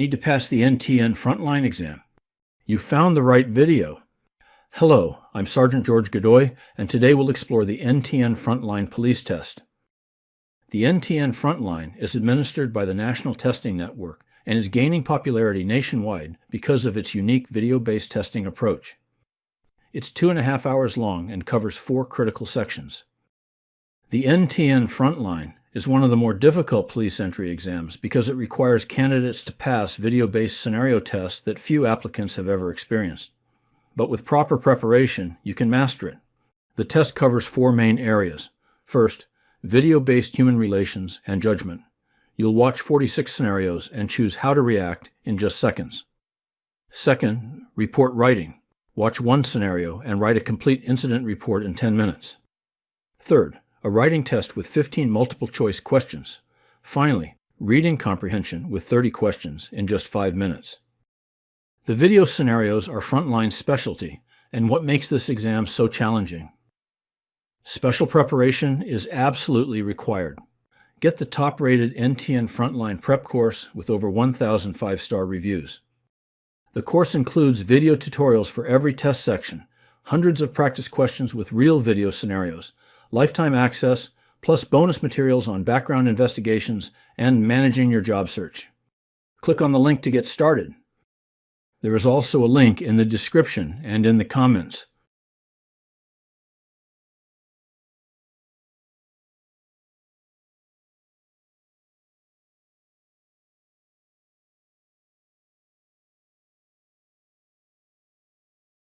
Need to pass the NTN FrontLine exam? You found the right video. Hello, I'm Sergeant George Godoy, and today we'll explore the NTN FrontLine police test. The NTN FrontLine is administered by the National Testing Network and is gaining popularity nationwide because of its unique video-based testing approach. It's 2.5 hours long and covers 4 critical sections. The NTN FrontLine is one of the more difficult police entry exams because it requires candidates to pass video-based scenario tests that few applicants have ever experienced. But with proper preparation, you can master it. The test covers 4 main areas. First, video-based human relations and judgment. You'll watch 46 scenarios and choose how to react in just seconds. Second, report writing. Watch 1 scenario and write a complete incident report in 10 minutes. Third, a writing test with 15 multiple-choice questions. Finally, reading comprehension with 30 questions in just 5 minutes. The video scenarios are FrontLine's specialty and what makes this exam so challenging. Special preparation is absolutely required. Get the top-rated NTN FrontLine prep course with over 1,000 5-star reviews. The course includes video tutorials for every test section, hundreds of practice questions with real video scenarios, lifetime access, plus bonus materials on background investigations and managing your job search. Click on the link to get started. There is also a link in the description and in the comments